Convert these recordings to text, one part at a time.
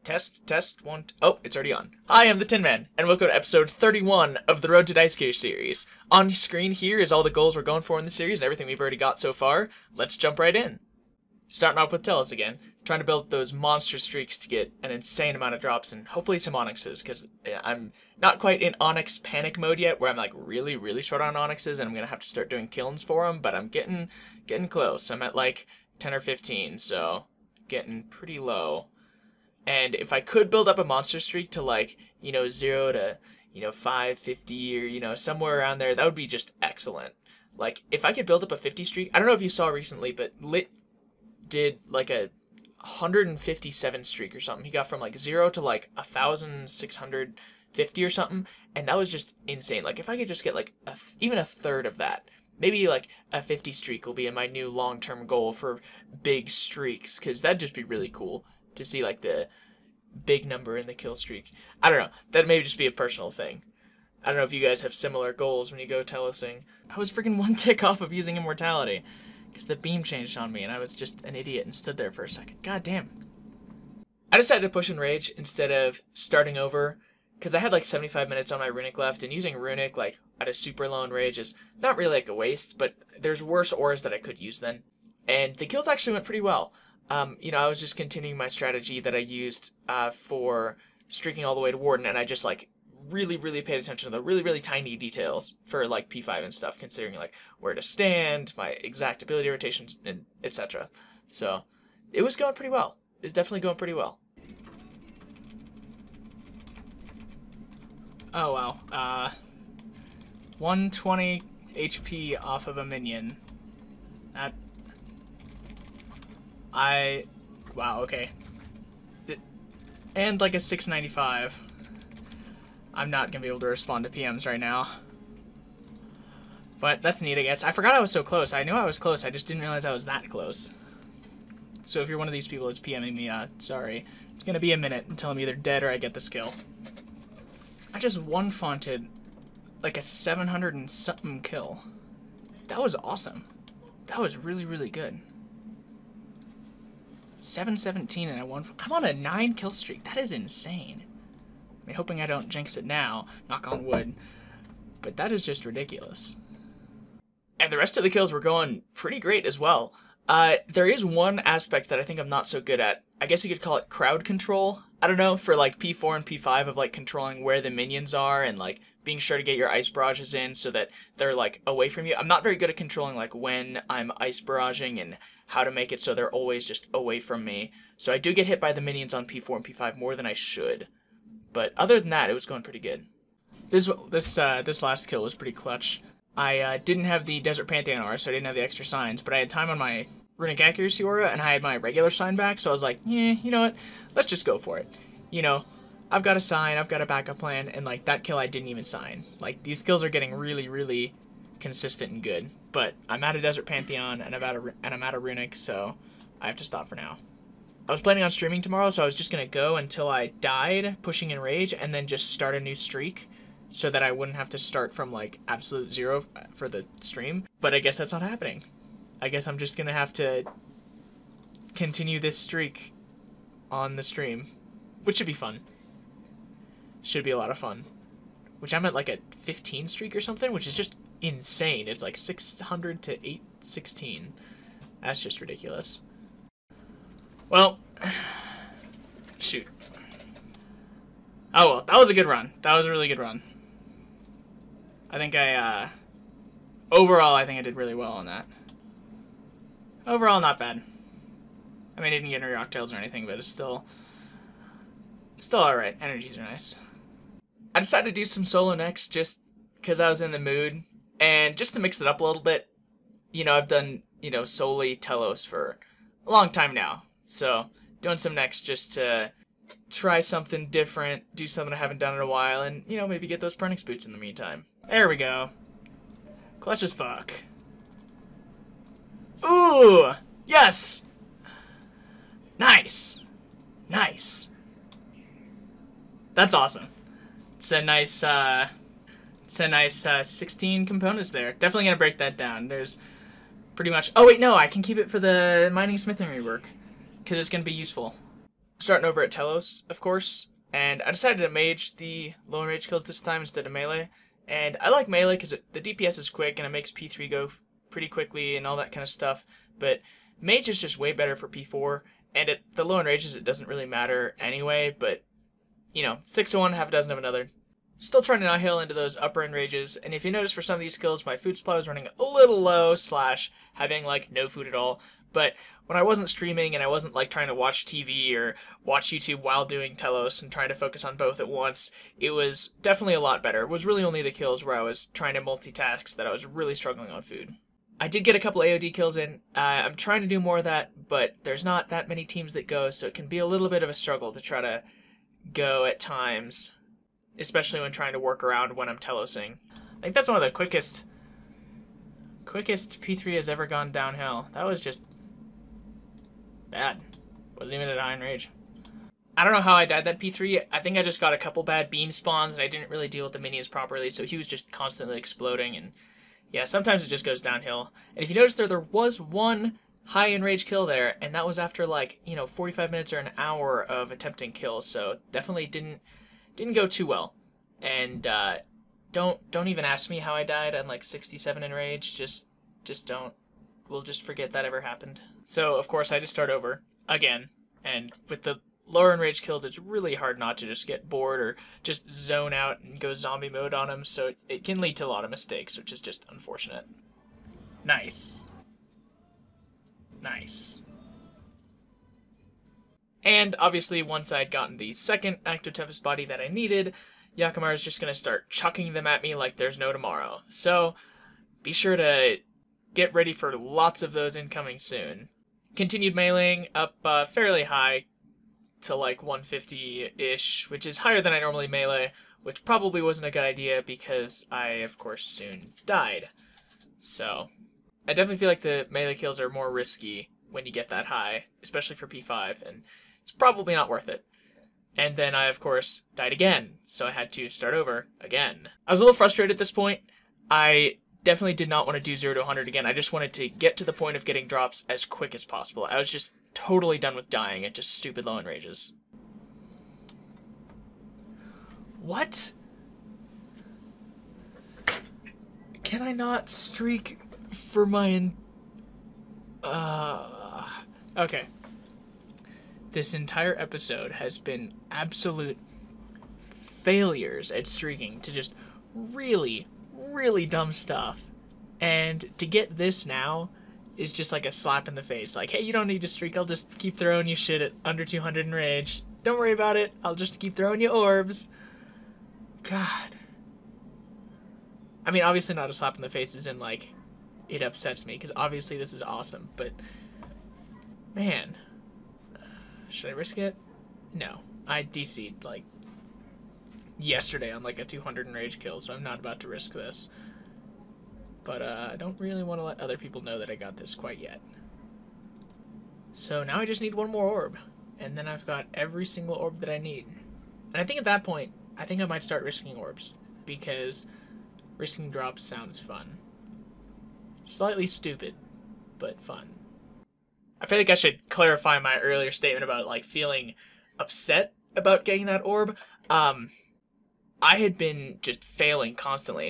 Test, test, one. Oh, it's already on. Hi, I'm the Tin Man, and welcome to episode 31 of the Road to Dice Cage series. On screen here is all the goals we're going for in the series and everything we've already got so far. Let's jump right in. Starting off with Telos again, trying to build those monster streaks to get an insane amount of drops and hopefully some onyxes, because I'm not quite in onyx panic mode yet, where I'm like really short on onyxes and I'm gonna have to start doing kilns for them, but I'm getting close. I'm at like 10 or 15, so getting pretty low. And if I could build up a monster streak to like, 0 to, 550 or, somewhere around there, that would be just excellent. Like, if I could build up a 50 streak, I don't know if you saw recently, but Lit did like a 157 streak or something. He got from like 0 to like 1,650 or something, and that was just insane. Like, if I could just get like even a third of that, maybe like a 50 streak will be my new long-term goal for big streaks, because that'd just be really cool to see like the big number in the kill streak. I don't know. That may just be a personal thing. I don't know if you guys have similar goals when you go telosing. I was freaking one tick off of using immortality because the beam changed on me and I was just an idiot and stood there for a second. God damn. I decided to push enrage instead of starting over because I had like 75 minutes on my runic left, and using runic like at a super low enrage is not really like a waste, but there's worse auras that I could use then. And the kills actually went pretty well. I was just continuing my strategy that I used for streaking all the way to Warden, and I just like really paid attention to the really tiny details for like P5 and stuff, considering like where to stand, my exact ability rotations, and etc. So it was going pretty well. It's definitely going pretty well. Oh wow. 120 HP off of a minion. Wow, okay. And like a 695. I'm not gonna be able to respond to PMs right now. But that's neat, I guess. I forgot I was so close. I knew I was close, I just didn't realize I was that close. So if you're one of these people that's PMing me, sorry. It's gonna be a minute until I'm either dead or I get this kill. I just one-fonted like a 700 and something kill. That was awesome. That was really good. 717 and I'm on a 9 kill streak. That is insane. I mean, hoping I don't jinx it now, knock on wood, but that is just ridiculous. And the rest of the kills were going pretty great as well. There is one aspect that I think I'm not so good at. I guess you could call it crowd control. I don't know, for like P4 and P5 of like controlling where the minions are and like being sure to get your ice barrages in so that they're like away from you. I'm not very good at controlling like when I'm ice barraging and how to make it so they're always just away from me. So I do get hit by the minions on P4 and P5 more than I should. But other than that, it was going pretty good. This last kill was pretty clutch. I didn't have the Desert Pantheon aura, so I didn't have the extra signs, but I had time on my Runic Accuracy aura, and I had my regular sign back, so I was like, yeah, you know what? Let's just go for it. I've got a sign, I've got a backup plan, and like that kill I didn't even sign. Like, these kills are getting really consistent and good. But I'm at a Desert Pantheon, and I'm at a Runic, so I have to stop for now. I was planning on streaming tomorrow, so I was just gonna go until I died, pushing enrage, and then just start a new streak, so that I wouldn't have to start from like absolute 0 for the stream. But I guess that's not happening. I guess I'm just gonna have to continue this streak on the stream, which should be fun. Should be a lot of fun. Which I'm at like a 15 streak or something, which is just insane. It's like 600 to 816. That's just ridiculous. Well, shoot. Oh well, that was a good run. That was a really good run. I think overall, I think I did really well on that. Overall, not bad. I mean, I didn't get any rocktails or anything, but it's still alright. Energies are nice. I decided to do some solo next just because I was in the mood, and just to mix it up a little bit. I've done, solely Telos for a long time now, so doing some next just to try something different, do something I haven't done in a while, and, maybe get those Pernix boots in the meantime. There we go. Clutch as fuck. Ooh! Yes! Nice! Nice. That's awesome. It's a nice 16 components there. Definitely gonna break that down. There's pretty much... Oh, wait, no, I can keep it for the mining smithing rework, because it's gonna be useful. starting over at Telos, of course, and I decided to mage the low enrage kills this time instead of melee. And I like melee because the DPS is quick and it makes P3 go pretty quickly and all that kind of stuff, but mage is just way better for P4, and at the low enrages it doesn't really matter anyway, but, you know, 6 of one, half a dozen of another. Still trying to nihil into those upper enrages, and if you notice for some of these skills, my food supply was running a little low, / having, like, no food at all, but when I wasn't streaming and I wasn't, like, trying to watch TV or watch YouTube while doing Telos and trying to focus on both at once, it was definitely a lot better. It was really only the kills where I was trying to multitask that I was really struggling on food. I did get a couple AOD kills in. I'm trying to do more of that, but there's not that many teams that go, so it can be a little bit of a struggle to try to go at times, especially when trying to work around when I'm telosing. I think that's one of the quickest P3 has ever gone downhill. That was just bad. Wasn't even at high enrage. I don't know how I died that P3. I think I just got a couple bad beam spawns and I didn't really deal with the minions properly, so he was just constantly exploding, and yeah, sometimes it just goes downhill. And if you notice there was one high enrage kill there, and that was after, like, you know, 45 minutes or an hour of attempting kills, so definitely didn't go too well. And don't even ask me how I died on like 67 enrage. Just don't. We'll just forget that ever happened. So of course I just start over again, and with the lower enrage kills, it's really hard not to just get bored or just zone out and go zombie mode on them, so it can lead to a lot of mistakes, which is just unfortunate. Nice. Nice. And obviously once I'd gotten the second Active Tempest body that I needed, Yakimar is just going to start chucking them at me like there's no tomorrow. So be sure to get ready for lots of those incoming soon. Continued meleeing up fairly high, to like 150-ish, which is higher than I normally melee, which probably wasn't a good idea because I, of course, soon died. So I definitely feel like the melee kills are more risky when you get that high, especially for P5, and it's probably not worth it. And then I, of course, died again, so I had to start over again. I was a little frustrated at this point. I definitely did not want to do 0 to 100 again. I just wanted to get to the point of getting drops as quick as possible. I was just totally done with dying at just stupid low enrages. What? Can I not streak for my okay. This entire episode has been absolute failures at streaking to just really, really dumb stuff. And to get this now is just like a slap in the face. Like, hey, you don't need to streak. I'll just keep throwing you shit at under 200 enrage. Don't worry about it. I'll just keep throwing you orbs. God. I mean, obviously not a slap in the face as in, like, it upsets me, because obviously this is awesome, but man. Should I risk it? No. I DC'd, like, yesterday on, like, a 200 enrage kill, so I'm not about to risk this. But I don't really want to let other people know that I got this quite yet. So now I just need one more orb, and then I've got every single orb that I need. And I think at that point, I think I might start risking orbs, because risking drops sounds fun. Slightly stupid, but fun. I feel like I should clarify my earlier statement about, like, feeling upset about getting that orb. I had been just failing constantly,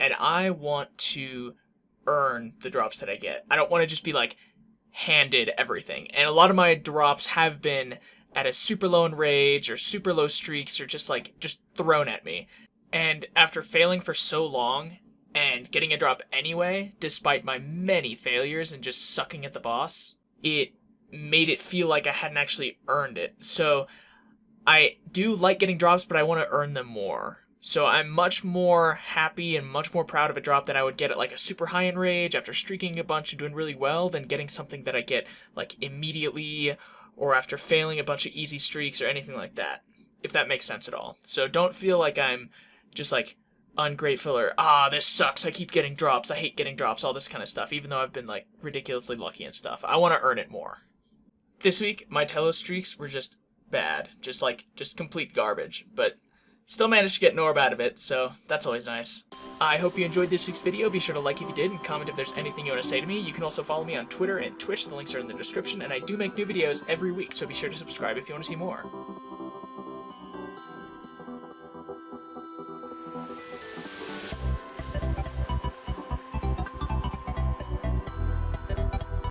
and I want to earn the drops that I get. I don't want to just be, like, handed everything. And a lot of my drops have been at a super low enrage or super low streaks or just thrown at me. And after failing for so long and getting a drop anyway, despite my many failures and just sucking at the boss, it made it feel like I hadn't actually earned it. So I do like getting drops, but I want to earn them more. So I'm much more happy and much more proud of a drop that I would get at like a super high enrage after streaking a bunch and doing really well than getting something that I get like immediately or after failing a bunch of easy streaks or anything like that, if that makes sense at all. So don't feel like I'm just like ungrateful or, this sucks, I keep getting drops, I hate getting drops, all this kind of stuff, even though I've been like ridiculously lucky and stuff. I want to earn it more. This week, my Telos streaks were just bad. Just complete garbage. But Still managed to get an orb out of it, so that's always nice. I hope you enjoyed this week's video. Be sure to like if you did and comment if there's anything you want to say to me. You can also follow me on Twitter and Twitch. The links are in the description, and I do make new videos every week, so be sure to subscribe if you want to see more.